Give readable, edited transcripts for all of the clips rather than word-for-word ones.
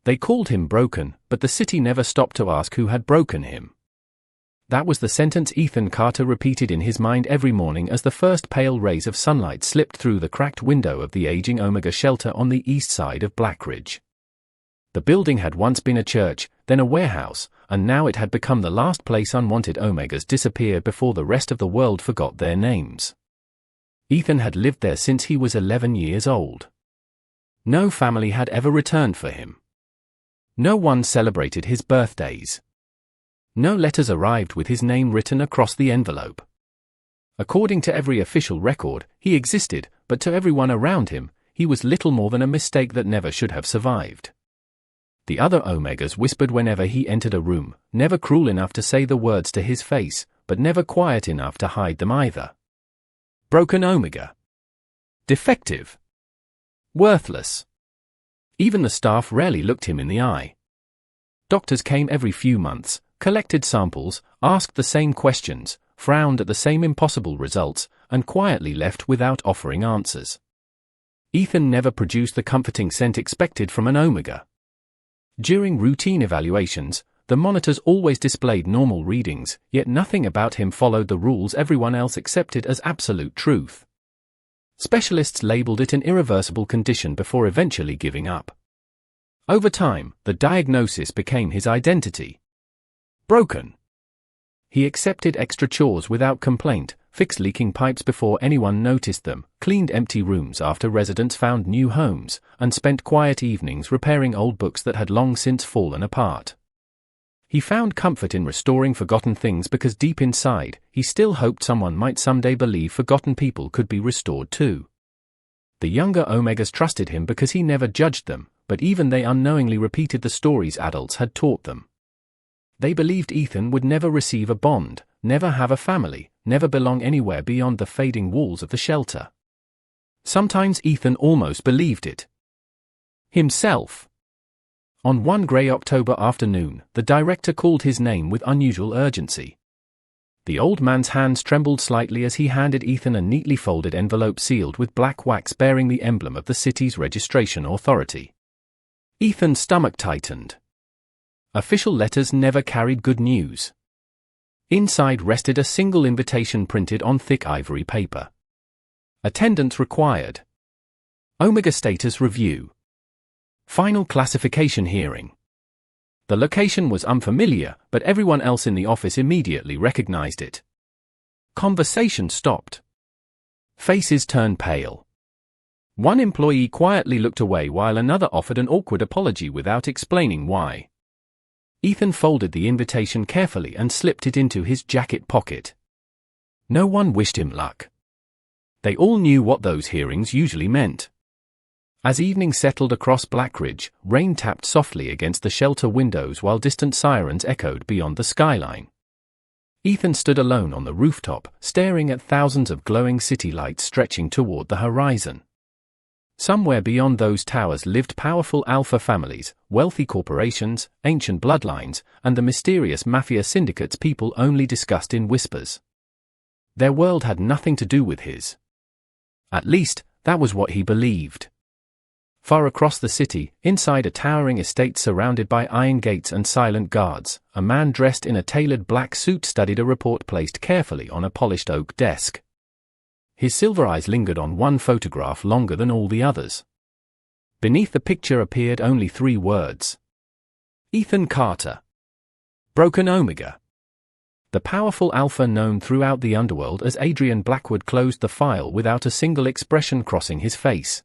They called him broken, but the city never stopped to ask who had broken him. That was the sentence Ethan Carter repeated in his mind every morning as the first pale rays of sunlight slipped through the cracked window of the aging Omega shelter on the east side of Blackridge. The building had once been a church, then a warehouse, and now it had become the last place unwanted Omegas disappeared before the rest of the world forgot their names. Ethan had lived there since he was 11 years old. No family had ever returned for him. No one celebrated his birthdays. No letters arrived with his name written across the envelope. According to every official record, he existed, but to everyone around him, he was little more than a mistake that never should have survived. The other Omegas whispered whenever he entered a room, never cruel enough to say the words to his face, but never quiet enough to hide them either. Broken Omega. Defective. Worthless. Even the staff rarely looked him in the eye. Doctors came every few months, collected samples, asked the same questions, frowned at the same impossible results, and quietly left without offering answers. Ethan never produced the comforting scent expected from an Omega. During routine evaluations, the monitors always displayed normal readings, yet nothing about him followed the rules everyone else accepted as absolute truth. Specialists labeled it an irreversible condition before eventually giving up. Over time, the diagnosis became his identity. Broken. He accepted extra chores without complaint, fixed leaking pipes before anyone noticed them, cleaned empty rooms after residents found new homes, and spent quiet evenings repairing old books that had long since fallen apart. He found comfort in restoring forgotten things because deep inside, he still hoped someone might someday believe forgotten people could be restored too. The younger Omegas trusted him because he never judged them, but even they unknowingly repeated the stories adults had taught them. They believed Ethan would never receive a bond, never have a family, never belong anywhere beyond the fading walls of the shelter. Sometimes Ethan almost believed it himself. On one grey October afternoon, the director called his name with unusual urgency. The old man's hands trembled slightly as he handed Ethan a neatly folded envelope sealed with black wax bearing the emblem of the city's registration authority. Ethan's stomach tightened. Official letters never carried good news. Inside rested a single invitation printed on thick ivory paper. Attendance required. Omega status review. Final classification hearing. The location was unfamiliar, but everyone else in the office immediately recognized it. Conversation stopped. Faces turned pale. One employee quietly looked away while another offered an awkward apology without explaining why. Ethan folded the invitation carefully and slipped it into his jacket pocket. No one wished him luck. They all knew what those hearings usually meant. As evening settled across Blackridge, rain tapped softly against the shelter windows while distant sirens echoed beyond the skyline. Ethan stood alone on the rooftop, staring at thousands of glowing city lights stretching toward the horizon. Somewhere beyond those towers lived powerful alpha families, wealthy corporations, ancient bloodlines, and the mysterious mafia syndicates people only discussed in whispers. Their world had nothing to do with his. At least, that was what he believed. Far across the city, inside a towering estate surrounded by iron gates and silent guards, a man dressed in a tailored black suit studied a report placed carefully on a polished oak desk. His silver eyes lingered on one photograph longer than all the others. Beneath the picture appeared only 3 words. Ethan Carter. Broken Omega. The powerful alpha known throughout the underworld as Adrian Blackwood closed the file without a single expression crossing his face.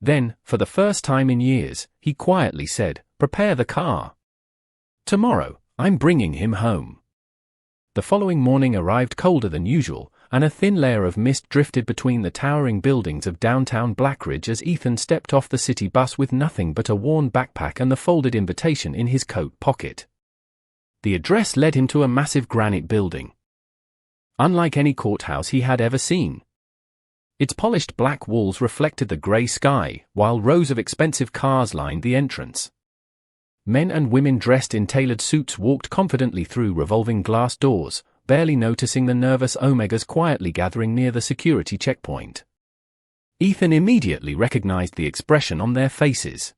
Then, for the first time in years, he quietly said, "Prepare the car. Tomorrow, I'm bringing him home." The following morning arrived colder than usual, and a thin layer of mist drifted between the towering buildings of downtown Blackridge as Ethan stepped off the city bus with nothing but a worn backpack and the folded invitation in his coat pocket. The address led him to a massive granite building. Unlike any courthouse he had ever seen. Its polished black walls reflected the grey sky, while rows of expensive cars lined the entrance. Men and women dressed in tailored suits walked confidently through revolving glass doors, barely noticing the nervous Omegas quietly gathering near the security checkpoint. Ethan immediately recognized the expression on their faces.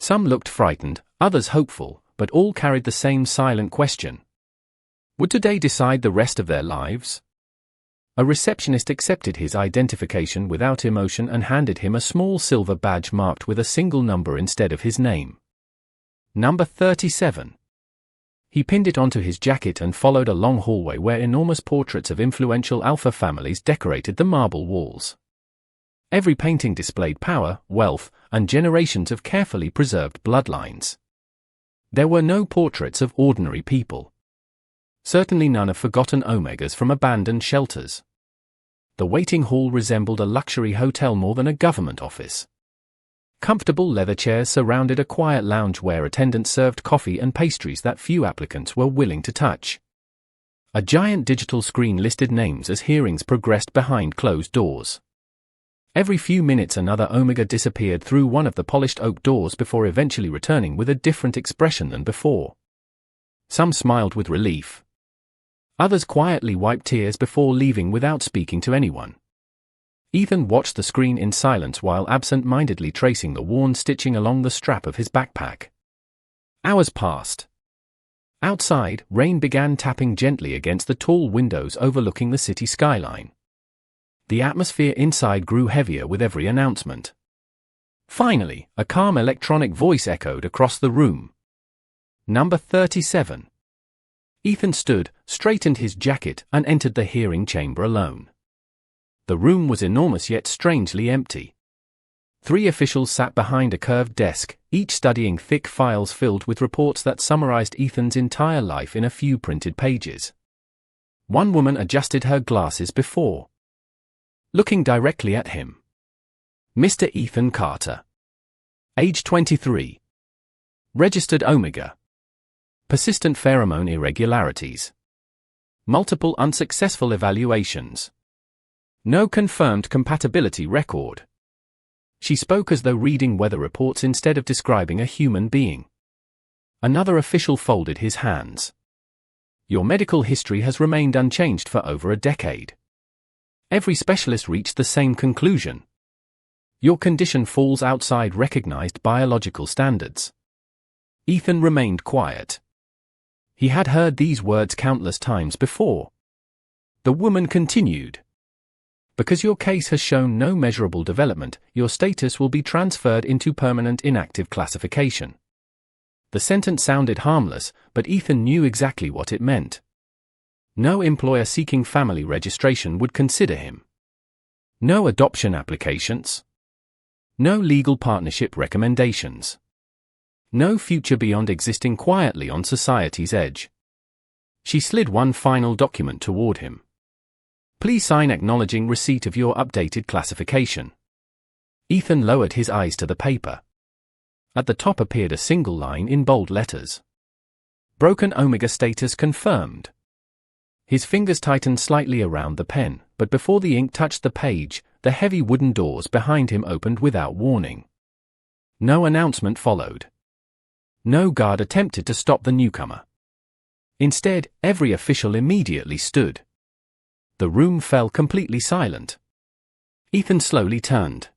Some looked frightened, others hopeful, but all carried the same silent question. Would today decide the rest of their lives? A receptionist accepted his identification without emotion and handed him a small silver badge marked with a single number instead of his name. Number 37. He pinned it onto his jacket and followed a long hallway where enormous portraits of influential Alpha families decorated the marble walls. Every painting displayed power, wealth, and generations of carefully preserved bloodlines. There were no portraits of ordinary people. Certainly none of forgotten Omegas from abandoned shelters. The waiting hall resembled a luxury hotel more than a government office. Comfortable leather chairs surrounded a quiet lounge where attendants served coffee and pastries that few applicants were willing to touch. A giant digital screen listed names as hearings progressed behind closed doors. Every few minutes another Omega disappeared through one of the polished oak doors before eventually returning with a different expression than before. Some smiled with relief. Others quietly wiped tears before leaving without speaking to anyone. Ethan watched the screen in silence while absent-mindedly tracing the worn stitching along the strap of his backpack. Hours passed. Outside, rain began tapping gently against the tall windows overlooking the city skyline. The atmosphere inside grew heavier with every announcement. Finally, a calm electronic voice echoed across the room. Number 37. Ethan stood, straightened his jacket, and entered the hearing chamber alone. The room was enormous yet strangely empty. 3 officials sat behind a curved desk, each studying thick files filled with reports that summarized Ethan's entire life in a few printed pages. One woman adjusted her glasses before looking directly at him. Mr. Ethan Carter. Age 23. Registered Omega. Persistent pheromone irregularities. Multiple unsuccessful evaluations. No confirmed compatibility record. She spoke as though reading weather reports instead of describing a human being. Another official folded his hands. Your medical history has remained unchanged for over a decade. Every specialist reached the same conclusion. Your condition falls outside recognized biological standards. Ethan remained quiet. He had heard these words countless times before. The woman continued. Because your case has shown no measurable development, your status will be transferred into permanent inactive classification. The sentence sounded harmless, but Ethan knew exactly what it meant. No employer seeking family registration would consider him. No adoption applications. No legal partnership recommendations. No future beyond existing quietly on society's edge. She slid one final document toward him. Please sign acknowledging receipt of your updated classification. Ethan lowered his eyes to the paper. At the top appeared a single line in bold letters. Broken Omega status confirmed. His fingers tightened slightly around the pen, but before the ink touched the page, the heavy wooden doors behind him opened without warning. No announcement followed. No guard attempted to stop the newcomer. Instead, every official immediately stood. The room fell completely silent. Ethan slowly turned.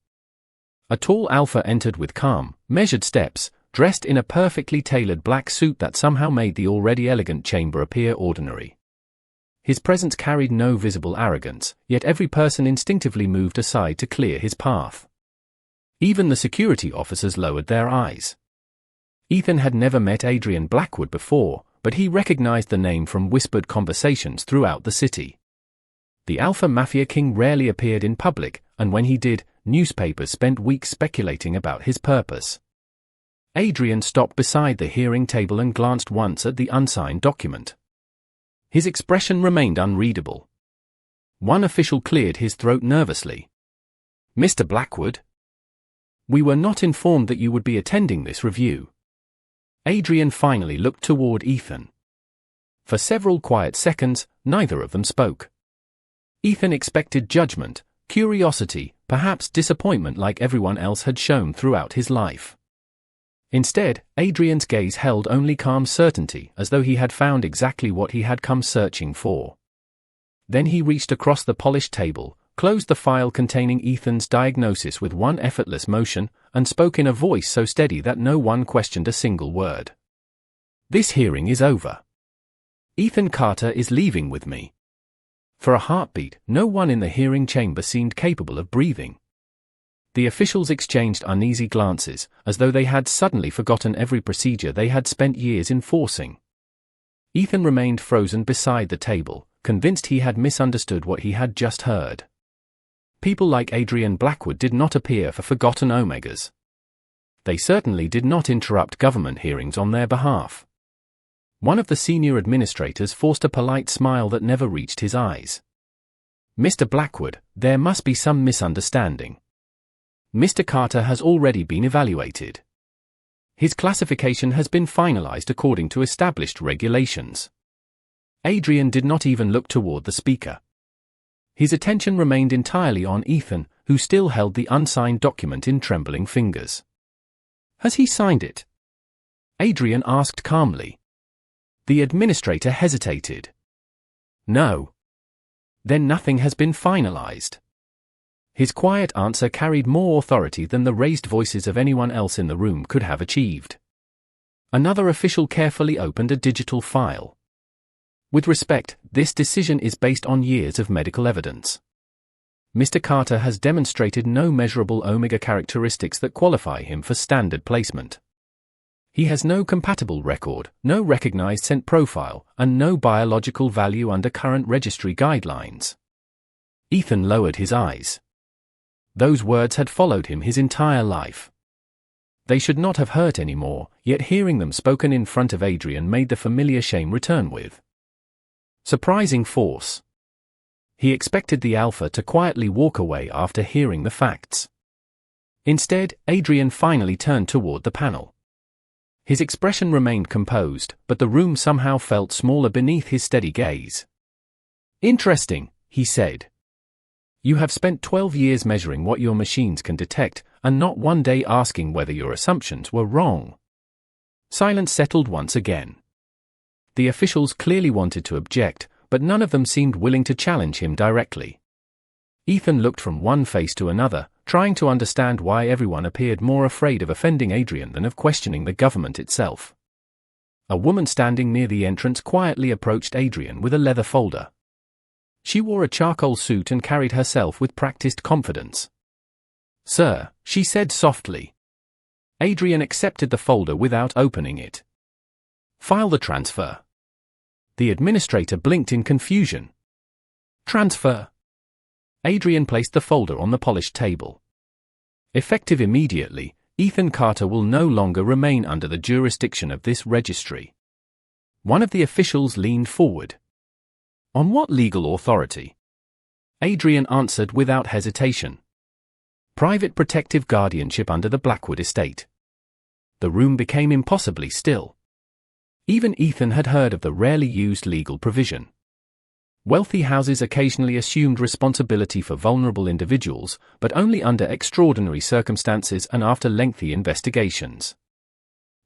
A tall Alpha entered with calm, measured steps, dressed in a perfectly tailored black suit that somehow made the already elegant chamber appear ordinary. His presence carried no visible arrogance, yet every person instinctively moved aside to clear his path. Even the security officers lowered their eyes. Ethan had never met Adrian Blackwood before, but he recognized the name from whispered conversations throughout the city. The Alpha Mafia King rarely appeared in public, and when he did, newspapers spent weeks speculating about his purpose. Adrian stopped beside the hearing table and glanced once at the unsigned document. His expression remained unreadable. One official cleared his throat nervously. Mr. Blackwood? We were not informed that you would be attending this review. Adrian finally looked toward Ethan. For several quiet seconds, neither of them spoke. Ethan expected judgment, curiosity, perhaps disappointment like everyone else had shown throughout his life. Instead, Adrian's gaze held only calm certainty, as though he had found exactly what he had come searching for. Then he reached across the polished table, closed the file containing Ethan's diagnosis with one effortless motion, and spoke in a voice so steady that no one questioned a single word. "This hearing is over. Ethan Carter is leaving with me." For a heartbeat, no one in the hearing chamber seemed capable of breathing. The officials exchanged uneasy glances, as though they had suddenly forgotten every procedure they had spent years enforcing. Ethan remained frozen beside the table, convinced he had misunderstood what he had just heard. People like Adrian Blackwood did not appear for forgotten omegas. They certainly did not interrupt government hearings on their behalf. One of the senior administrators forced a polite smile that never reached his eyes. "Mr. Blackwood, there must be some misunderstanding. Mr. Carter has already been evaluated. His classification has been finalized according to established regulations." Adrian did not even look toward the speaker. His attention remained entirely on Ethan, who still held the unsigned document in trembling fingers. "Has he signed it?" Adrian asked calmly. The administrator hesitated. "No." "Then nothing has been finalized." His quiet answer carried more authority than the raised voices of anyone else in the room could have achieved. Another official carefully opened a digital file. "With respect, this decision is based on years of medical evidence. Mr. Carter has demonstrated no measurable omega characteristics that qualify him for standard placement. He has no compatible record, no recognized scent profile, and no biological value under current registry guidelines." Ethan lowered his eyes. Those words had followed him his entire life. They should not have hurt anymore, yet hearing them spoken in front of Adrian made the familiar shame return with surprising force. He expected the Alpha to quietly walk away after hearing the facts. Instead, Adrian finally turned toward the panel. His expression remained composed, but the room somehow felt smaller beneath his steady gaze. "Interesting," he said. "You have spent 12 years measuring what your machines can detect, and not one day asking whether your assumptions were wrong." Silence settled once again. The officials clearly wanted to object, but none of them seemed willing to challenge him directly. Ethan looked from one face to another, trying to understand why everyone appeared more afraid of offending Adrian than of questioning the government itself. A woman standing near the entrance quietly approached Adrian with a leather folder. She wore a charcoal suit and carried herself with practiced confidence. "Sir," she said softly. Adrian accepted the folder without opening it. "File the transfer." The administrator blinked in confusion. "Transfer?" Adrian placed the folder on the polished table. "Effective immediately, Ethan Carter will no longer remain under the jurisdiction of this registry." One of the officials leaned forward. "On what legal authority?" Adrian answered without hesitation. "Private protective guardianship under the Blackwood estate." The room became impossibly still. Even Ethan had heard of the rarely used legal provision. Wealthy houses occasionally assumed responsibility for vulnerable individuals, but only under extraordinary circumstances and after lengthy investigations.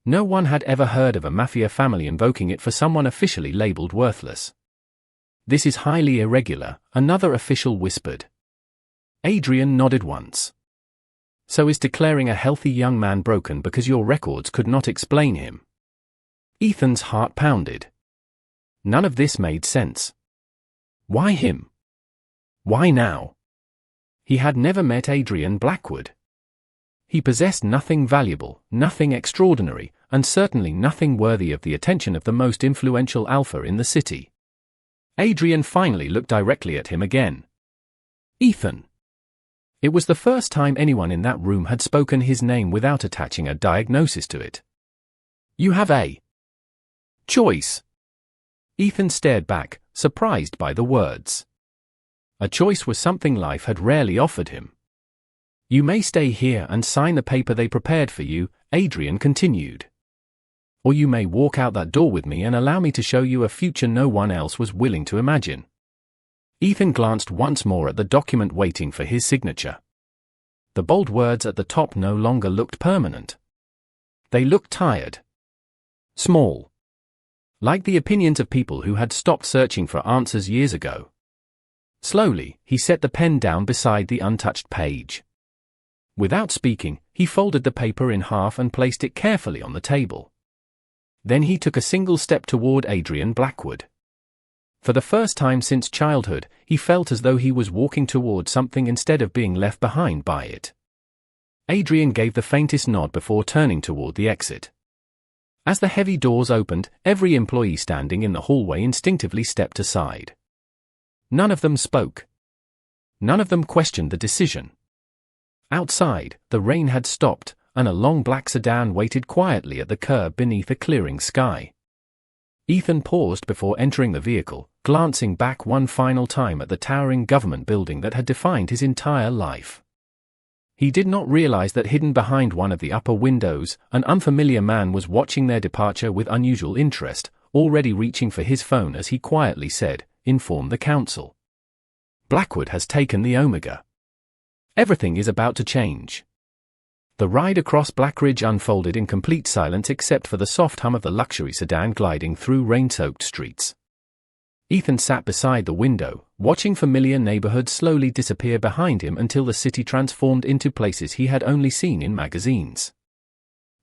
No one had ever heard of a mafia family invoking it for someone officially labeled worthless. "This is highly irregular," another official whispered. Adrian nodded once. "So is declaring a healthy young man broken because your records could not explain him." Ethan's heart pounded. None of this made sense. Why him? Why now? He had never met Adrian Blackwood. He possessed nothing valuable, nothing extraordinary, and certainly nothing worthy of the attention of the most influential Alpha in the city. Adrian finally looked directly at him again. "Ethan." It was the first time anyone in that room had spoken his name without attaching a diagnosis to it. "You have a choice." Ethan stared back, surprised by the words. A choice was something life had rarely offered him. "You may stay here and sign the paper they prepared for you," Adrian continued. "Or you may walk out that door with me and allow me to show you a future no one else was willing to imagine." Ethan glanced once more at the document waiting for his signature. The bold words at the top no longer looked permanent. They looked tired. Small. Like the opinions of people who had stopped searching for answers years ago. Slowly, he set the pen down beside the untouched page. Without speaking, he folded the paper in half and placed it carefully on the table. Then he took a single step toward Adrian Blackwood. For the first time since childhood, he felt as though he was walking toward something instead of being left behind by it. Adrian gave the faintest nod before turning toward the exit. As the heavy doors opened, every employee standing in the hallway instinctively stepped aside. None of them spoke. None of them questioned the decision. Outside, the rain had stopped, and a long black sedan waited quietly at the curb beneath a clearing sky. Ethan paused before entering the vehicle, glancing back one final time at the towering government building that had defined his entire life. He did not realize that hidden behind one of the upper windows, an unfamiliar man was watching their departure with unusual interest, already reaching for his phone as he quietly said, "Inform the council. Blackwood has taken the Omega. Everything is about to change." The ride across Black Ridge unfolded in complete silence except for the soft hum of the luxury sedan gliding through rain-soaked streets. Ethan sat beside the window, watching familiar neighborhoods slowly disappear behind him until the city transformed into places he had only seen in magazines.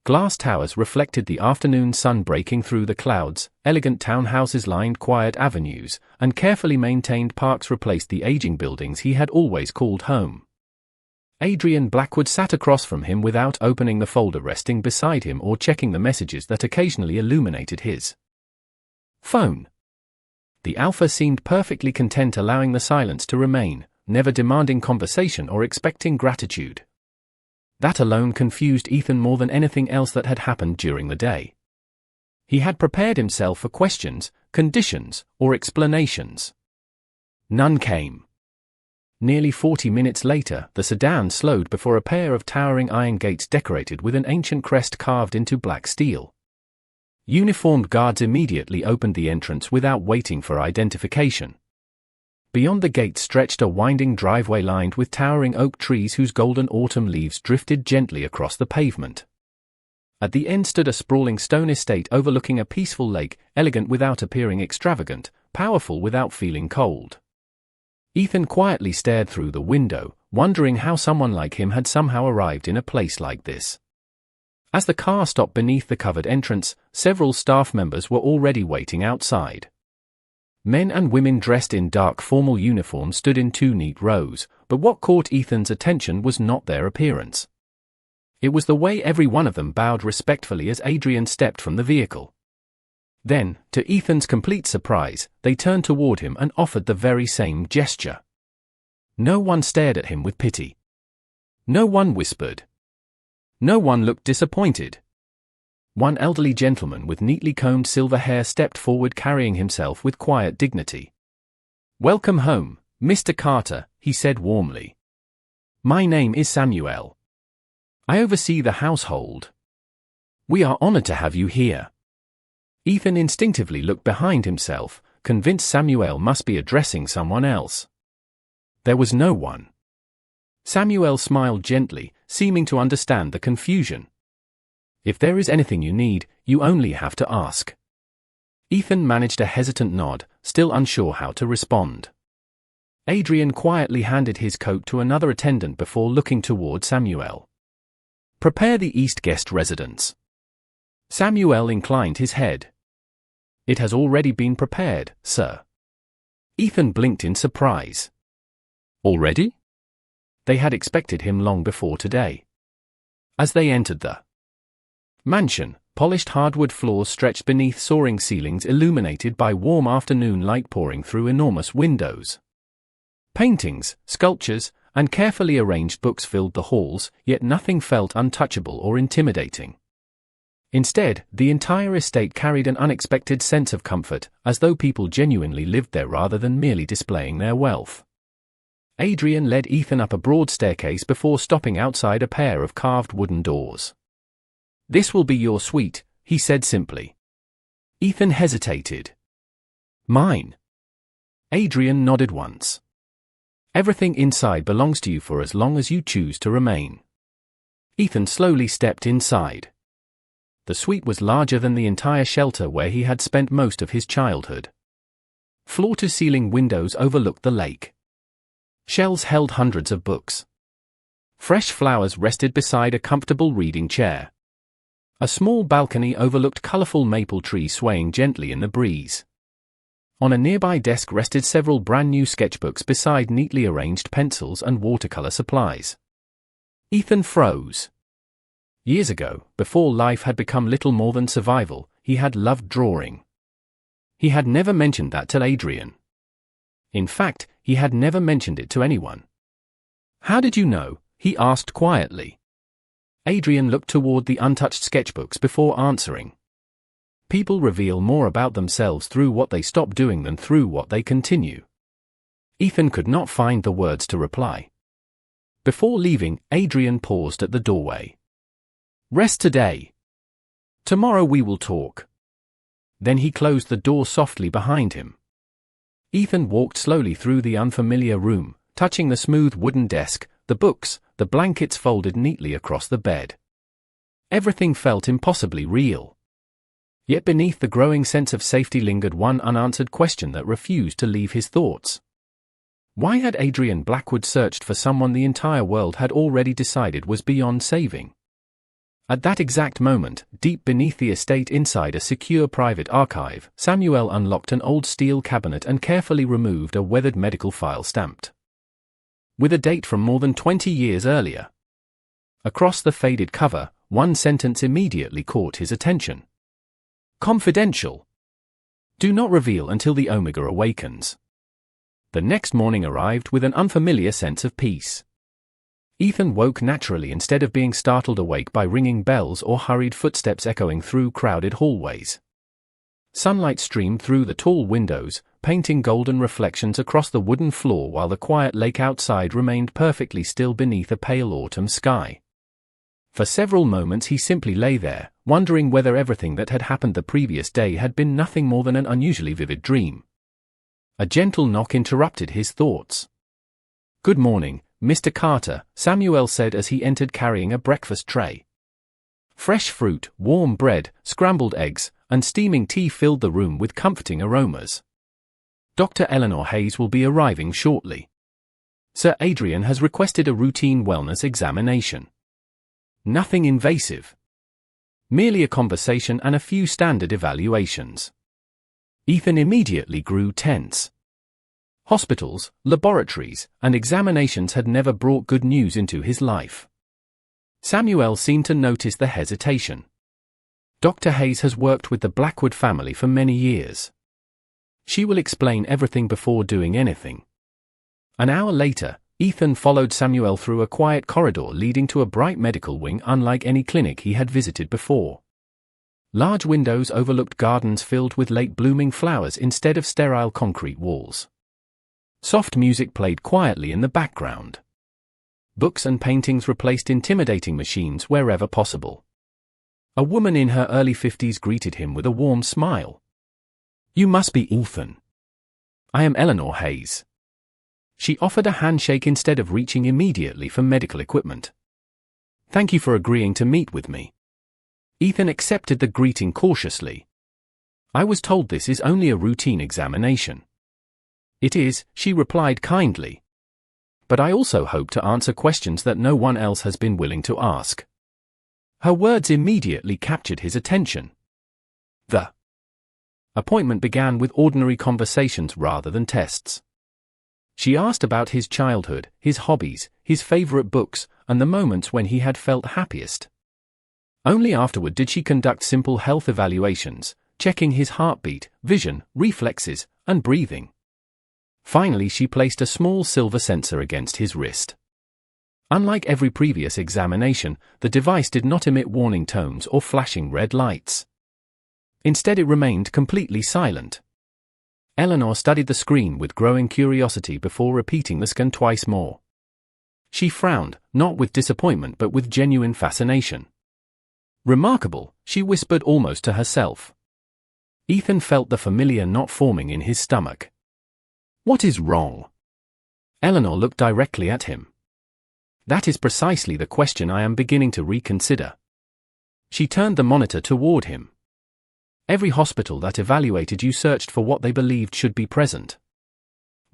Glass towers reflected the afternoon sun breaking through the clouds, elegant townhouses lined quiet avenues, and carefully maintained parks replaced the aging buildings he had always called home. Adrian Blackwood sat across from him without opening the folder resting beside him or checking the messages that occasionally illuminated his phone. The Alpha seemed perfectly content allowing the silence to remain, never demanding conversation or expecting gratitude. That alone confused Ethan more than anything else that had happened during the day. He had prepared himself for questions, conditions, or explanations. None came. Nearly 40 minutes later, the sedan slowed before a pair of towering iron gates decorated with an ancient crest carved into black steel. Uniformed guards immediately opened the entrance without waiting for identification. Beyond the gate stretched a winding driveway lined with towering oak trees whose golden autumn leaves drifted gently across the pavement. At the end stood a sprawling stone estate overlooking a peaceful lake, elegant without appearing extravagant, powerful without feeling cold. Ethan quietly stared through the window, wondering how someone like him had somehow arrived in a place like this. As the car stopped beneath the covered entrance, several staff members were already waiting outside. Men and women dressed in dark formal uniforms stood in two neat rows, but what caught Ethan's attention was not their appearance. It was the way every one of them bowed respectfully as Adrian stepped from the vehicle. Then, to Ethan's complete surprise, they turned toward him and offered the very same gesture. No one stared at him with pity. No one whispered. No one looked disappointed. One elderly gentleman with neatly combed silver hair stepped forward carrying himself with quiet dignity. "Welcome home, Mr. Carter," he said warmly. "My name is Samuel. I oversee the household. We are honored to have you here." Ethan instinctively looked behind himself, convinced Samuel must be addressing someone else. There was no one. Samuel smiled gently, seeming to understand the confusion. "If there is anything you need, you only have to ask." Ethan managed a hesitant nod, still unsure how to respond. Adrian quietly handed his coat to another attendant before looking toward Samuel. "Prepare the East guest residence." Samuel inclined his head. "It has already been prepared, sir." Ethan blinked in surprise. Already? They had expected him long before today. As they entered the mansion, polished hardwood floors stretched beneath soaring ceilings illuminated by warm afternoon light pouring through enormous windows. Paintings, sculptures, and carefully arranged books filled the halls, yet nothing felt untouchable or intimidating. Instead, the entire estate carried an unexpected sense of comfort, as though people genuinely lived there rather than merely displaying their wealth. Adrian led Ethan up a broad staircase before stopping outside a pair of carved wooden doors. "This will be your suite," he said simply. Ethan hesitated. "Mine?" Adrian nodded once. "Everything inside belongs to you for as long as you choose to remain." Ethan slowly stepped inside. The suite was larger than the entire shelter where he had spent most of his childhood. Floor-to-ceiling windows overlooked the lake. Shelves held hundreds of books. Fresh flowers rested beside a comfortable reading chair. A small balcony overlooked colorful maple trees swaying gently in the breeze. On a nearby desk rested several brand-new sketchbooks beside neatly arranged pencils and watercolor supplies. Ethan froze. Years ago, before life had become little more than survival, he had loved drawing. He had never mentioned that to Adrian. In fact, he had never mentioned it to anyone. "How did you know?" he asked quietly. Adrian looked toward the untouched sketchbooks before answering. People reveal more about themselves through what they stop doing than through what they continue. Ethan could not find the words to reply. Before leaving, Adrian paused at the doorway. "Rest today. Tomorrow we will talk." Then he closed the door softly behind him. Ethan walked slowly through the unfamiliar room, touching the smooth wooden desk, the books, the blankets folded neatly across the bed. Everything felt impossibly real. Yet beneath the growing sense of safety lingered one unanswered question that refused to leave his thoughts. Why had Adrian Blackwood searched for someone the entire world had already decided was beyond saving? At that exact moment, deep beneath the estate inside a secure private archive, Samuel unlocked an old steel cabinet and carefully removed a weathered medical file stamped with a date from more than 20 years earlier. Across the faded cover, one sentence immediately caught his attention. "Confidential. Do not reveal until the Omega awakens." The next morning arrived with an unfamiliar sense of peace. Ethan woke naturally instead of being startled awake by ringing bells or hurried footsteps echoing through crowded hallways. Sunlight streamed through the tall windows, painting golden reflections across the wooden floor while the quiet lake outside remained perfectly still beneath a pale autumn sky. For several moments he simply lay there, wondering whether everything that had happened the previous day had been nothing more than an unusually vivid dream. A gentle knock interrupted his thoughts. "Good morning, Mr. Carter," Samuel said as he entered carrying a breakfast tray. Fresh fruit, warm bread, scrambled eggs, and steaming tea filled the room with comforting aromas. "Dr. Eleanor Hayes will be arriving shortly. Sir Adrian has requested a routine wellness examination. Nothing invasive. Merely a conversation and a few standard evaluations." Ethan immediately grew tense. Hospitals, laboratories, and examinations had never brought good news into his life. Samuel seemed to notice the hesitation. "Dr. Hayes has worked with the Blackwood family for many years. She will explain everything before doing anything." An hour later, Ethan followed Samuel through a quiet corridor leading to a bright medical wing unlike any clinic he had visited before. Large windows overlooked gardens filled with late-blooming flowers instead of sterile concrete walls. Soft music played quietly in the background. Books and paintings replaced intimidating machines wherever possible. A woman in her early 50s greeted him with a warm smile. "You must be Ethan. I am Eleanor Hayes." She offered a handshake instead of reaching immediately for medical equipment. "Thank you for agreeing to meet with me." Ethan accepted the greeting cautiously. "I was told this is only a routine examination." "It is," she replied kindly. "But I also hope to answer questions that no one else has been willing to ask." Her words immediately captured his attention. The appointment began with ordinary conversations rather than tests. She asked about his childhood, his hobbies, his favorite books, and the moments when he had felt happiest. Only afterward did she conduct simple health evaluations, checking his heartbeat, vision, reflexes, and breathing. Finally, she placed a small silver sensor against his wrist. Unlike every previous examination, the device did not emit warning tones or flashing red lights. Instead, it remained completely silent. Eleanor studied the screen with growing curiosity before repeating the scan twice more. She frowned, not with disappointment but with genuine fascination. "Remarkable," she whispered almost to herself. Ethan felt the familiar knot forming in his stomach. "What is wrong?" Eleanor looked directly at him. "That is precisely the question I am beginning to reconsider." She turned the monitor toward him. "Every hospital that evaluated you searched for what they believed should be present.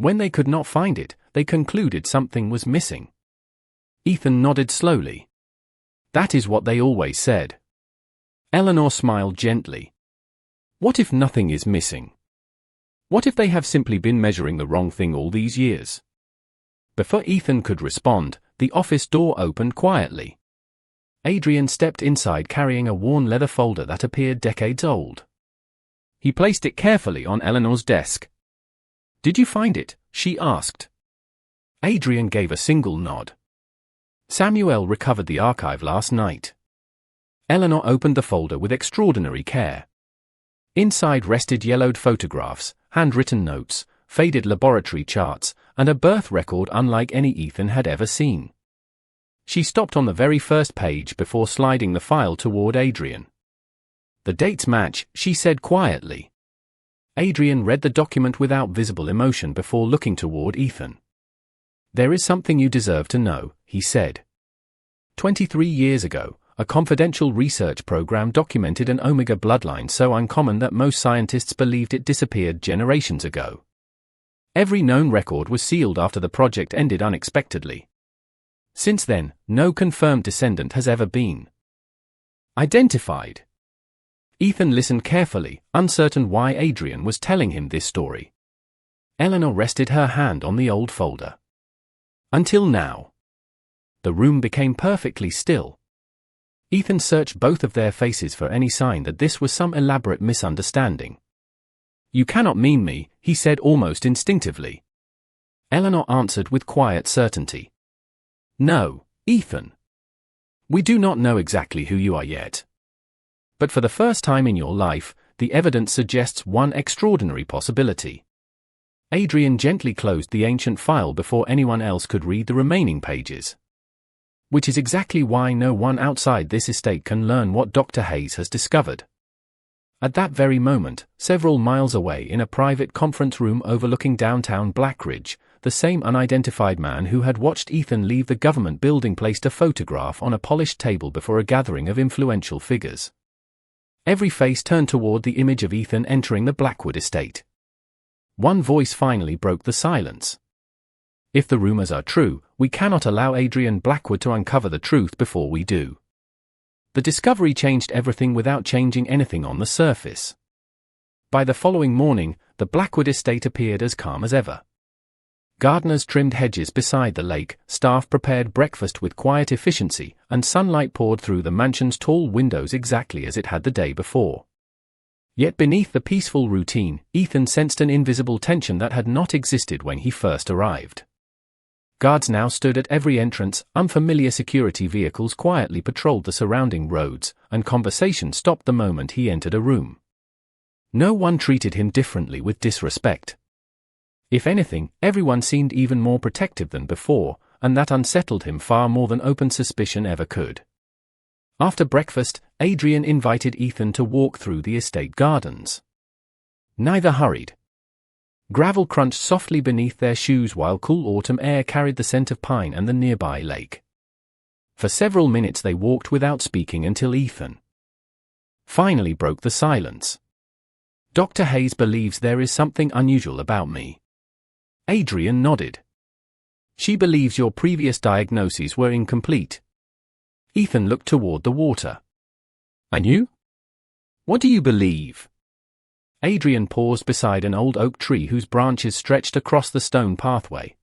When they could not find it, they concluded something was missing. Ethan nodded slowly. That is what they always said. Eleanor smiled gently. What if nothing is missing? What if they have simply been measuring the wrong thing all these years? Before Ethan could respond, the office door opened quietly. Adrian stepped inside carrying a worn leather folder that appeared decades old. He placed it carefully on Eleanor's desk. Did you find it? She asked. Adrian gave a single nod. Samuel recovered the archive last night. Eleanor opened the folder with extraordinary care. Inside rested yellowed photographs, handwritten notes, faded laboratory charts, and a birth record unlike any Ethan had ever seen. She stopped on the very first page before sliding the file toward Adrian. The dates match, she said quietly. Adrian read the document without visible emotion before looking toward Ethan. There is something you deserve to know, he said. 23 years ago, a confidential research program documented an omega bloodline so uncommon that most scientists believed it disappeared generations ago. Every known record was sealed after the project ended unexpectedly. Since then, no confirmed descendant has ever been identified. Ethan listened carefully, uncertain why Adrian was telling him this story. Eleanor rested her hand on the old folder. Until now. The room became perfectly still. Ethan searched both of their faces for any sign that this was some elaborate misunderstanding. You cannot mean me, he said almost instinctively. Eleanor answered with quiet certainty. No, Ethan. We do not know exactly who you are yet. But for the first time in your life, the evidence suggests one extraordinary possibility. Adrian gently closed the ancient file before anyone else could read the remaining pages. Which is exactly why no one outside this estate can learn what Dr. Hayes has discovered. At that very moment, several miles away in a private conference room overlooking downtown Blackridge, the same unidentified man who had watched Ethan leave the government building placed a photograph on a polished table before a gathering of influential figures. Every face turned toward the image of Ethan entering the Blackwood estate. One voice finally broke the silence. If the rumors are true, we cannot allow Adrian Blackwood to uncover the truth before we do. The discovery changed everything without changing anything on the surface. By the following morning, the Blackwood estate appeared as calm as ever. Gardeners trimmed hedges beside the lake, staff prepared breakfast with quiet efficiency, and sunlight poured through the mansion's tall windows exactly as it had the day before. Yet beneath the peaceful routine, Ethan sensed an invisible tension that had not existed when he first arrived. Guards now stood at every entrance, unfamiliar security vehicles quietly patrolled the surrounding roads, and conversation stopped the moment he entered a room. No one treated him differently with disrespect. If anything, everyone seemed even more protective than before, and that unsettled him far more than open suspicion ever could. After breakfast, Adrian invited Ethan to walk through the estate gardens. Neither hurried. Gravel crunched softly beneath their shoes while cool autumn air carried the scent of pine and the nearby lake. For several minutes they walked without speaking until Ethan finally broke the silence. Dr. Hayes believes there is something unusual about me. Adrian nodded. She believes your previous diagnoses were incomplete. Ethan looked toward the water. And you? What do you believe? Adrian paused beside an old oak tree whose branches stretched across the stone pathway.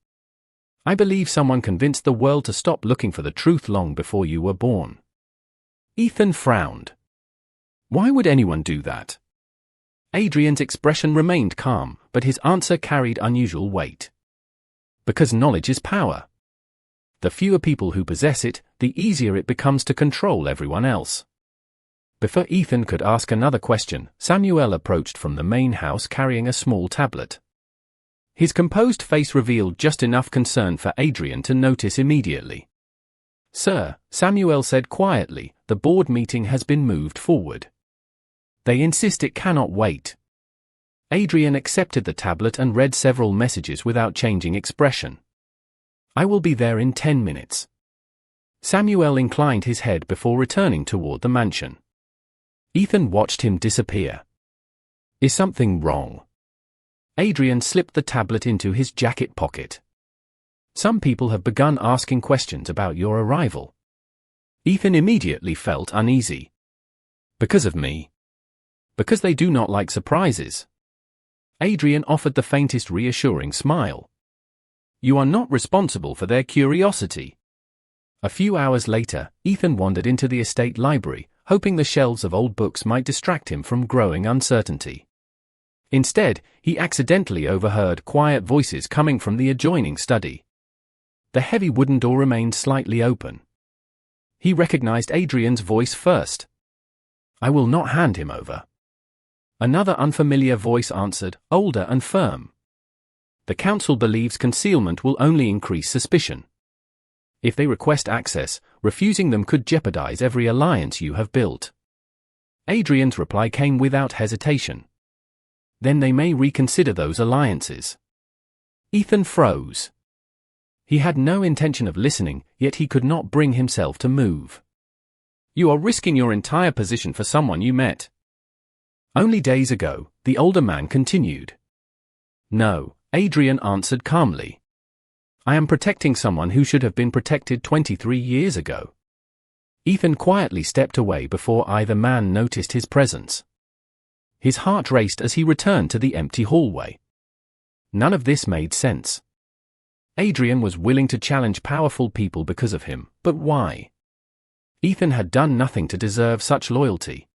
I believe someone convinced the world to stop looking for the truth long before you were born. Ethan frowned. Why would anyone do that? Adrian's expression remained calm, but his answer carried unusual weight. Because knowledge is power. The fewer people who possess it, the easier it becomes to control everyone else. Before Ethan could ask another question, Samuel approached from the main house carrying a small tablet. His composed face revealed just enough concern for Adrian to notice immediately. Sir, Samuel said quietly, the board meeting has been moved forward. They insist it cannot wait. Adrian accepted the tablet and read several messages without changing expression. I will be there in 10 minutes. Samuel inclined his head before returning toward the mansion. Ethan watched him disappear. Is something wrong? Adrian slipped the tablet into his jacket pocket. Some people have begun asking questions about your arrival. Ethan immediately felt uneasy. Because of me? Because they do not like surprises. Adrian offered the faintest reassuring smile. You are not responsible for their curiosity. A few hours later, Ethan wandered into the estate library, hoping the shelves of old books might distract him from growing uncertainty. Instead, he accidentally overheard quiet voices coming from the adjoining study. The heavy wooden door remained slightly open. He recognized Adrian's voice first. I will not hand him over. Another unfamiliar voice answered, older and firm. The council believes concealment will only increase suspicion. If they request access, refusing them could jeopardize every alliance you have built. Adrian's reply came without hesitation. Then they may reconsider those alliances. Ethan froze. He had no intention of listening, yet he could not bring himself to move. You are risking your entire position for someone you met. Only days ago, the older man continued. No, Adrian answered calmly. I am protecting someone who should have been protected 23 years ago. Ethan quietly stepped away before either man noticed his presence. His heart raced as he returned to the empty hallway. None of this made sense. Adrian was willing to challenge powerful people because of him, but why? Ethan had done nothing to deserve such loyalty.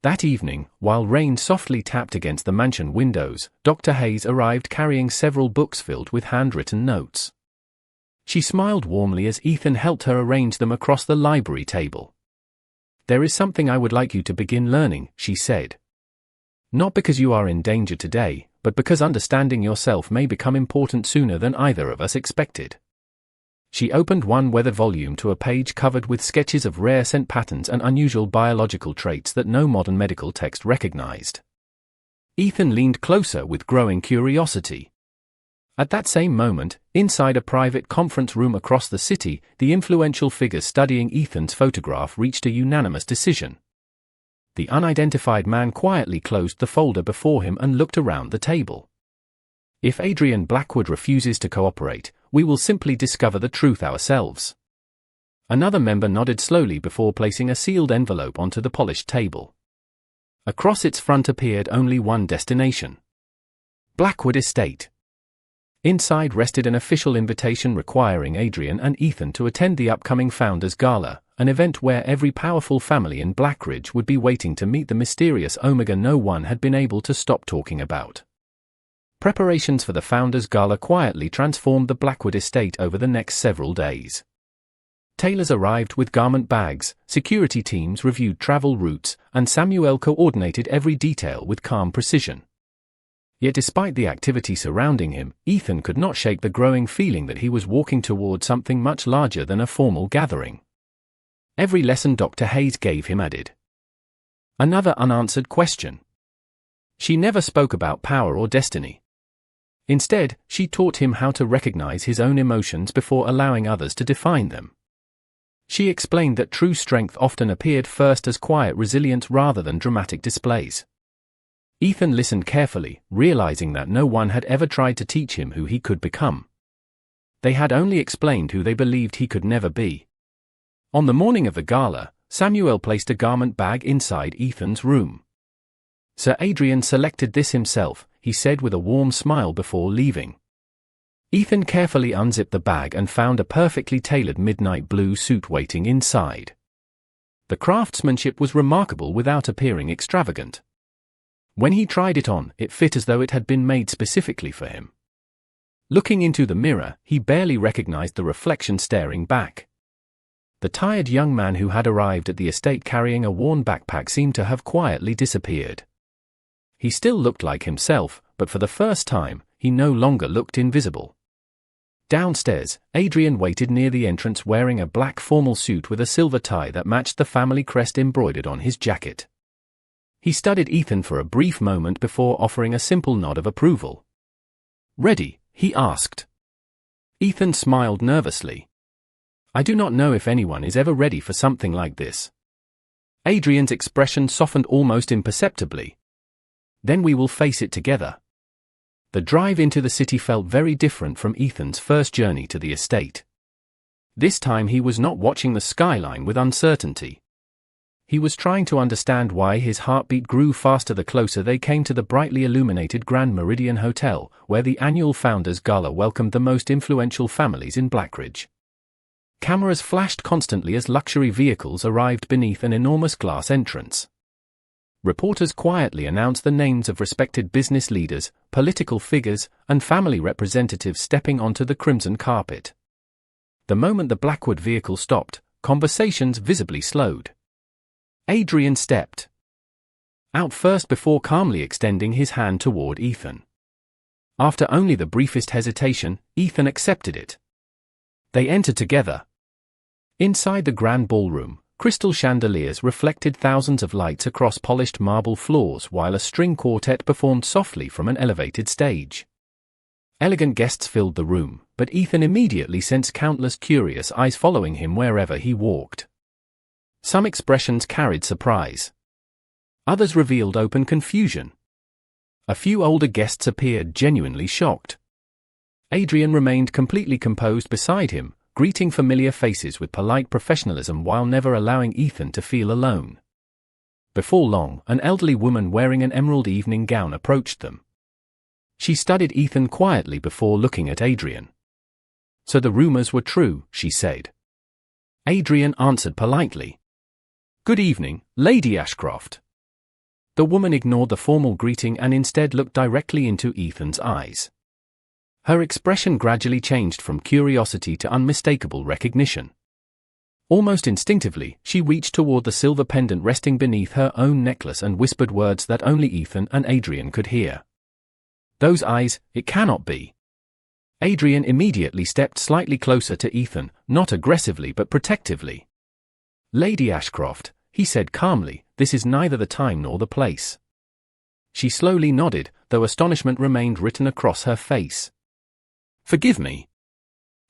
That evening, while rain softly tapped against the mansion windows, Dr. Hayes arrived carrying several books filled with handwritten notes. She smiled warmly as Ethan helped her arrange them across the library table. There is something I would like you to begin learning, she said. Not because you are in danger today, but because understanding yourself may become important sooner than either of us expected. She opened one weathered volume to a page covered with sketches of rare scent patterns and unusual biological traits that no modern medical text recognized. Ethan leaned closer with growing curiosity. At that same moment, inside a private conference room across the city, the influential figures studying Ethan's photograph reached a unanimous decision. The unidentified man quietly closed the folder before him and looked around the table. If Adrian Blackwood refuses to cooperate, we will simply discover the truth ourselves. Another member nodded slowly before placing a sealed envelope onto the polished table. Across its front appeared only one destination: Blackwood Estate. Inside rested an official invitation requiring Adrian and Ethan to attend the upcoming Founders Gala, an event where every powerful family in Blackridge would be waiting to meet the mysterious Omega no one had been able to stop talking about. Preparations for the Founders Gala quietly transformed the Blackwood estate over the next several days. Tailors arrived with garment bags, security teams reviewed travel routes, and Samuel coordinated every detail with calm precision. Yet despite the activity surrounding him, Ethan could not shake the growing feeling that he was walking toward something much larger than a formal gathering. Every lesson Dr. Hayes gave him added another unanswered question. She never spoke about power or destiny. Instead, she taught him how to recognize his own emotions before allowing others to define them. She explained that true strength often appeared first as quiet resilience rather than dramatic displays. Ethan listened carefully, realizing that no one had ever tried to teach him who he could become. They had only explained who they believed he could never be. On the morning of the gala, Samuel placed a garment bag inside Ethan's room. Sir Adrian selected this himself, he said with a warm smile before leaving. Ethan carefully unzipped the bag and found a perfectly tailored midnight blue suit waiting inside. The craftsmanship was remarkable without appearing extravagant. When he tried it on, it fit as though it had been made specifically for him. Looking into the mirror, he barely recognized the reflection staring back. The tired young man who had arrived at the estate carrying a worn backpack seemed to have quietly disappeared. He still looked like himself, but for the first time, he no longer looked invisible. Downstairs, Adrian waited near the entrance wearing a black formal suit with a silver tie that matched the family crest embroidered on his jacket. He studied Ethan for a brief moment before offering a simple nod of approval. "Ready?" he asked. Ethan smiled nervously. "I do not know if anyone is ever ready for something like this." Adrian's expression softened almost imperceptibly. "Then we will face it together." The drive into the city felt very different from Ethan's first journey to the estate. This time he was not watching the skyline with uncertainty. He was trying to understand why his heartbeat grew faster the closer they came to the brightly illuminated Grand Meridian Hotel, where the annual Founders Gala welcomed the most influential families in Blackridge. Cameras flashed constantly as luxury vehicles arrived beneath an enormous glass entrance. Reporters quietly announced the names of respected business leaders, political figures, and family representatives stepping onto the crimson carpet. The moment the Blackwood vehicle stopped, conversations visibly slowed. Adrian stepped out first before calmly extending his hand toward Ethan. After only the briefest hesitation, Ethan accepted it. They entered together. Inside the grand ballroom, crystal chandeliers reflected thousands of lights across polished marble floors while a string quartet performed softly from an elevated stage. Elegant guests filled the room, but Ethan immediately sensed countless curious eyes following him wherever he walked. Some expressions carried surprise. Others revealed open confusion. A few older guests appeared genuinely shocked. Adrian remained completely composed beside him, greeting familiar faces with polite professionalism while never allowing Ethan to feel alone. Before long, an elderly woman wearing an emerald evening gown approached them. She studied Ethan quietly before looking at Adrian. "So the rumors were true," she said. Adrian answered politely. "Good evening, Lady Ashcroft." The woman ignored the formal greeting and instead looked directly into Ethan's eyes. Her expression gradually changed from curiosity to unmistakable recognition. Almost instinctively, she reached toward the silver pendant resting beneath her own necklace and whispered words that only Ethan and Adrian could hear. "Those eyes, it cannot be." Adrian immediately stepped slightly closer to Ethan, not aggressively but protectively. "Lady Ashcroft," he said calmly, "this is neither the time nor the place." She slowly nodded, though astonishment remained written across her face. "Forgive me.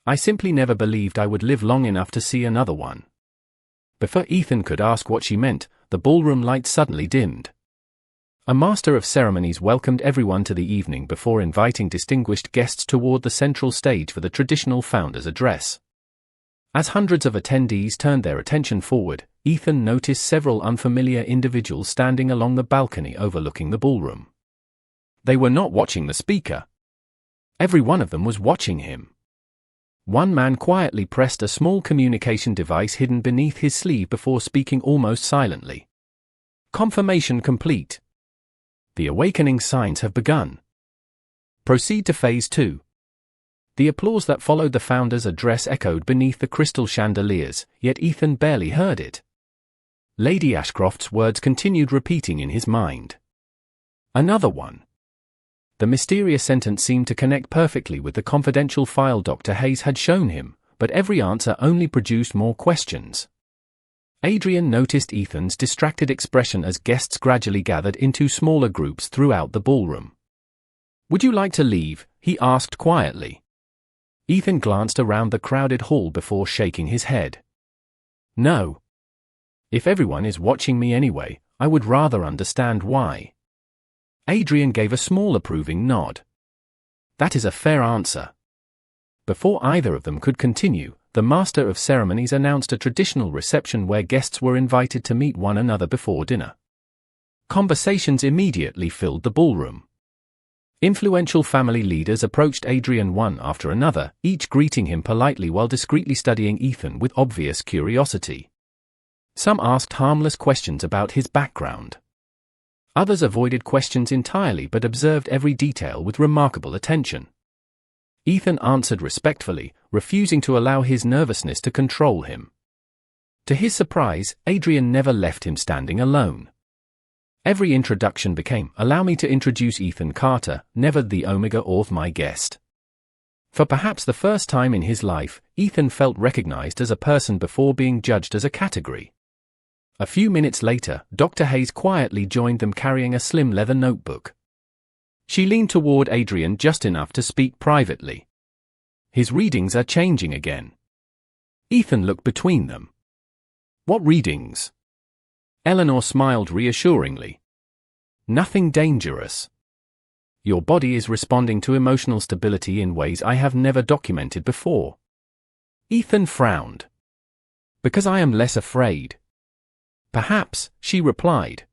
I simply never believed I would live long enough to see another one." Before Ethan could ask what she meant, the ballroom lights suddenly dimmed. A master of ceremonies welcomed everyone to the evening before inviting distinguished guests toward the central stage for the traditional founder's address. As hundreds of attendees turned their attention forward, Ethan noticed several unfamiliar individuals standing along the balcony overlooking the ballroom. They were not watching the speaker. Every one of them was watching him. One man quietly pressed a small communication device hidden beneath his sleeve before speaking almost silently. "Confirmation complete. The awakening signs have begun. Proceed to Phase 2. The applause that followed the founder's address echoed beneath the crystal chandeliers, yet Ethan barely heard it. Lady Ashcroft's words continued repeating in his mind. "Another one." The mysterious sentence seemed to connect perfectly with the confidential file Dr. Hayes had shown him, but every answer only produced more questions. Adrian noticed Ethan's distracted expression as guests gradually gathered into smaller groups throughout the ballroom. "Would you like to leave?" he asked quietly. Ethan glanced around the crowded hall before shaking his head. "No. If everyone is watching me anyway, I would rather understand why." Adrian gave a small approving nod. "That is a fair answer." Before either of them could continue, the master of ceremonies announced a traditional reception where guests were invited to meet one another before dinner. Conversations immediately filled the ballroom. Influential family leaders approached Adrian one after another, each greeting him politely while discreetly studying Ethan with obvious curiosity. Some asked harmless questions about his background. Others avoided questions entirely but observed every detail with remarkable attention. Ethan answered respectfully, refusing to allow his nervousness to control him. To his surprise, Adrian never left him standing alone. Every introduction became, "Allow me to introduce Ethan Carter, never the Omega Orth, my guest." For perhaps the first time in his life, Ethan felt recognized as a person before being judged as a category. A few minutes later, Dr. Hayes quietly joined them carrying a slim leather notebook. She leaned toward Adrian just enough to speak privately. "His readings are changing again." Ethan looked between them. "What readings?" Eleanor smiled reassuringly. "Nothing dangerous." Your body is responding to emotional stability in ways I have never documented before. Ethan frowned. Because I am less afraid. Perhaps, she replied.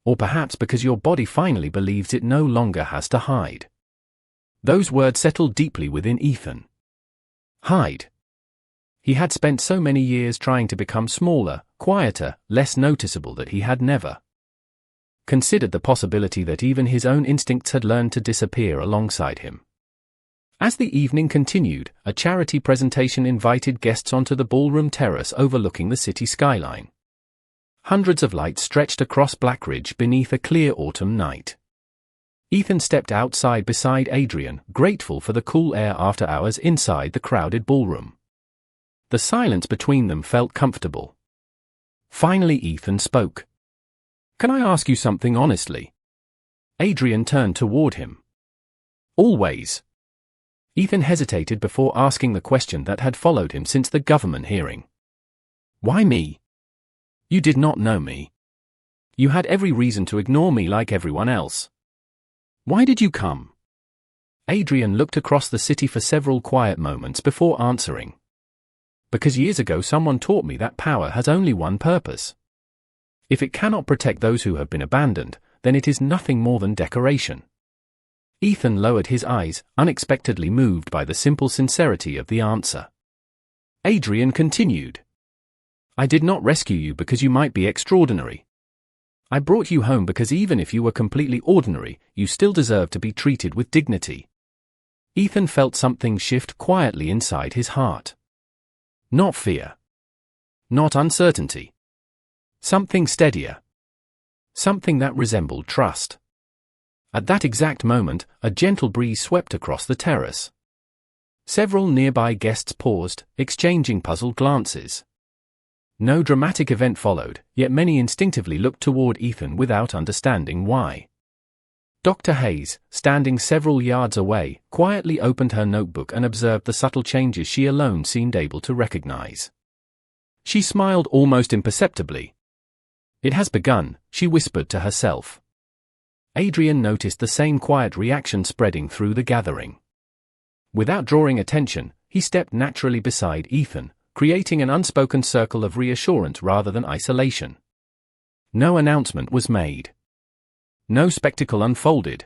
Or perhaps because your body finally believes it no longer has to hide. Those words settled deeply within Ethan. Hide. He had spent so many years trying to become smaller, quieter, less noticeable that he had never considered the possibility that even his own instincts had learned to disappear alongside him. As the evening continued, a charity presentation invited guests onto the ballroom terrace overlooking the city skyline. Hundreds of lights stretched across Blackridge beneath a clear autumn night. Ethan stepped outside beside Adrian, grateful for the cool air after hours inside the crowded ballroom. The silence between them felt comfortable. Finally Ethan spoke. Can I ask you something honestly? Adrian turned toward him. Always. Ethan hesitated before asking the question that had followed him since the government hearing. Why me? You did not know me. You had every reason to ignore me like everyone else. Why did you come? Adrian looked across the city for several quiet moments before answering. Because years ago someone taught me that power has only one purpose. If it cannot protect those who have been abandoned, then it is nothing more than decoration. Ethan lowered his eyes, unexpectedly moved by the simple sincerity of the answer. Adrian continued. I did not rescue you because you might be extraordinary. I brought you home because even if you were completely ordinary, you still deserve to be treated with dignity. Ethan felt something shift quietly inside his heart. Not fear. Not uncertainty. Something steadier. Something that resembled trust. At that exact moment, a gentle breeze swept across the terrace. Several nearby guests paused, exchanging puzzled glances. No dramatic event followed, yet many instinctively looked toward Ethan without understanding why. Dr. Hayes, standing several yards away, quietly opened her notebook and observed the subtle changes she alone seemed able to recognize. She smiled almost imperceptibly. It has begun, she whispered to herself. Adrian noticed the same quiet reaction spreading through the gathering. Without drawing attention, he stepped naturally beside Ethan, creating an unspoken circle of reassurance rather than isolation. No announcement was made. No spectacle unfolded.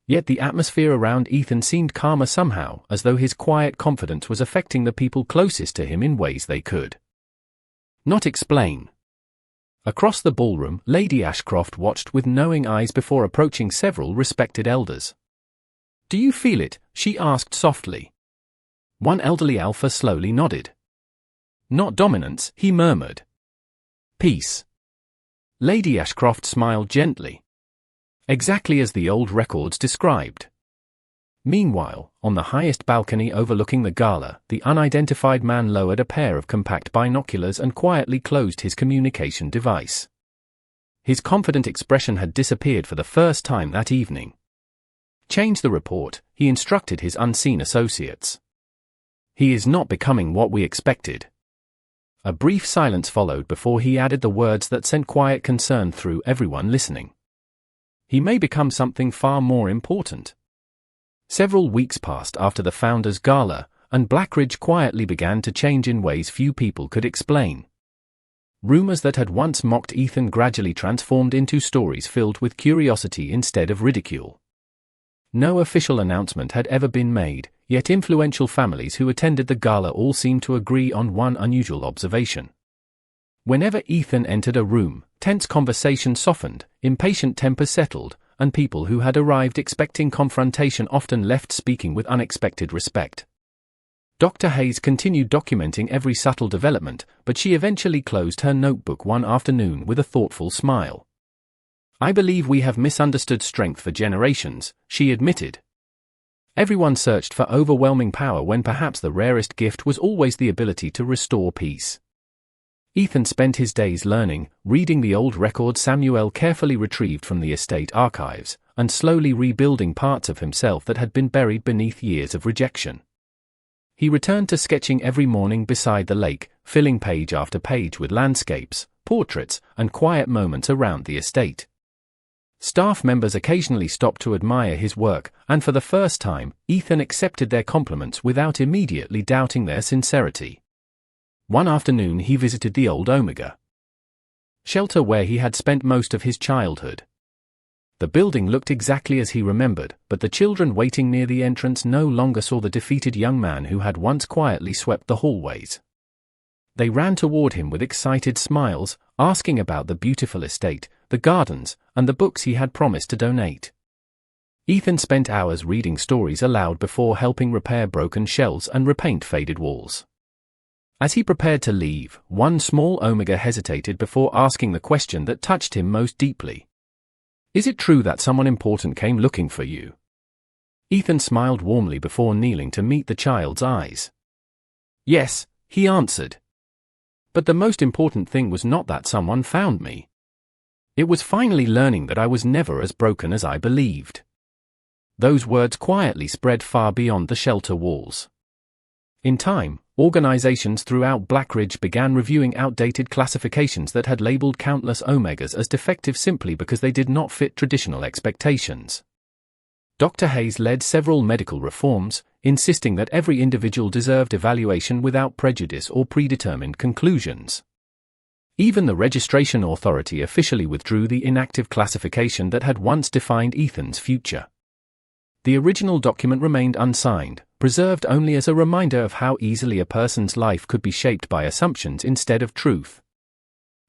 Yet the atmosphere around Ethan seemed calmer somehow, as though his quiet confidence was affecting the people closest to him in ways they could not explain. Across the ballroom, Lady Ashcroft watched with knowing eyes before approaching several respected elders. Do you feel it? She asked softly. One elderly alpha slowly nodded. Not dominance, he murmured. Peace. Lady Ashcroft smiled gently. Exactly as the old records described. Meanwhile, on the highest balcony overlooking the gala, the unidentified man lowered a pair of compact binoculars and quietly closed his communication device. His confident expression had disappeared for the first time that evening. Change the report, he instructed his unseen associates. He is not becoming what we expected. A brief silence followed before he added the words that sent quiet concern through everyone listening. He may become something far more important. Several weeks passed after the Founders' Gala, and Blackridge quietly began to change in ways few people could explain. Rumors that had once mocked Ethan gradually transformed into stories filled with curiosity instead of ridicule. No official announcement had ever been made, yet influential families who attended the gala all seemed to agree on one unusual observation. Whenever Ethan entered a room, tense conversation softened, impatient tempers settled, and people who had arrived expecting confrontation often left speaking with unexpected respect. Dr. Hayes continued documenting every subtle development, but she eventually closed her notebook one afternoon with a thoughtful smile. I believe we have misunderstood strength for generations, she admitted. Everyone searched for overwhelming power when perhaps the rarest gift was always the ability to restore peace. Ethan spent his days learning, reading the old records Samuel carefully retrieved from the estate archives, and slowly rebuilding parts of himself that had been buried beneath years of rejection. He returned to sketching every morning beside the lake, filling page after page with landscapes, portraits, and quiet moments around the estate. Staff members occasionally stopped to admire his work, and for the first time, Ethan accepted their compliments without immediately doubting their sincerity. One afternoon he visited the old Omega shelter where he had spent most of his childhood. The building looked exactly as he remembered, but the children waiting near the entrance no longer saw the defeated young man who had once quietly swept the hallways. They ran toward him with excited smiles, asking about the beautiful estate, the gardens, and the books he had promised to donate. Ethan spent hours reading stories aloud before helping repair broken shelves and repaint faded walls. As he prepared to leave, one small Omega hesitated before asking the question that touched him most deeply. "Is it true that someone important came looking for you?" Ethan smiled warmly before kneeling to meet the child's eyes. "Yes," he answered. "But the most important thing was not that someone found me. It was finally learning that I was never as broken as I believed." Those words quietly spread far beyond the shelter walls. In time, organizations throughout Blackridge began reviewing outdated classifications that had labeled countless Omegas as defective simply because they did not fit traditional expectations. Dr. Hayes led several medical reforms, insisting that every individual deserved evaluation without prejudice or predetermined conclusions. Even the registration authority officially withdrew the inactive classification that had once defined Ethan's future. The original document remained unsigned, preserved only as a reminder of how easily a person's life could be shaped by assumptions instead of truth.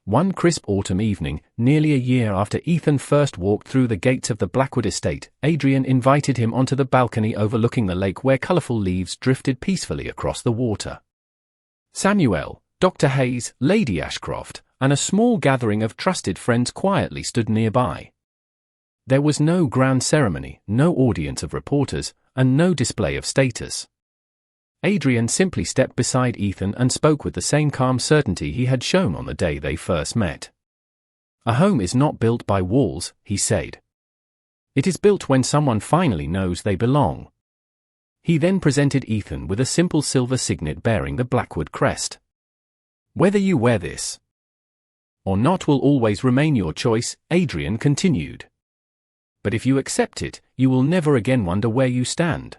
One crisp autumn evening, nearly a year after Ethan first walked through the gates of the Blackwood estate, Adrian invited him onto the balcony overlooking the lake where colorful leaves drifted peacefully across the water. Samuel, Dr. Hayes, Lady Ashcroft, and a small gathering of trusted friends quietly stood nearby. There was no grand ceremony, no audience of reporters, and no display of status. Adrian simply stepped beside Ethan and spoke with the same calm certainty he had shown on the day they first met. "A home is not built by walls," he said. "It is built when someone finally knows they belong." He then presented Ethan with a simple silver signet bearing the Blackwood crest. "Whether you wear this or not will always remain your choice," Adrian continued. "But if you accept it, you will never again wonder where you stand."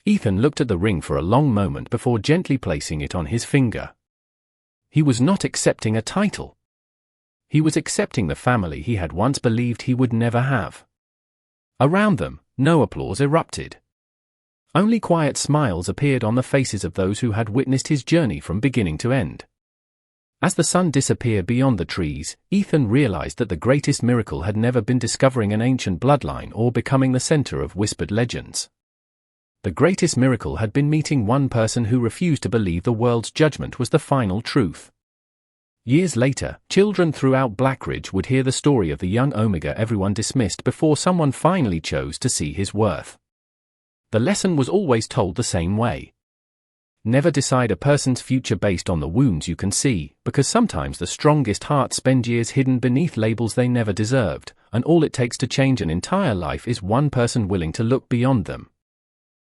Ethan looked at the ring for a long moment before gently placing it on his finger. He was not accepting a title. He was accepting the family he had once believed he would never have. Around them, no applause erupted. Only quiet smiles appeared on the faces of those who had witnessed his journey from beginning to end. As the sun disappeared beyond the trees, Ethan realized that the greatest miracle had never been discovering an ancient bloodline or becoming the center of whispered legends. The greatest miracle had been meeting one person who refused to believe the world's judgment was the final truth. Years later, children throughout Blackridge would hear the story of the young Omega everyone dismissed before someone finally chose to see his worth. The lesson was always told the same way. Never decide a person's future based on the wounds you can see, because sometimes the strongest hearts spend years hidden beneath labels they never deserved, and all it takes to change an entire life is one person willing to look beyond them.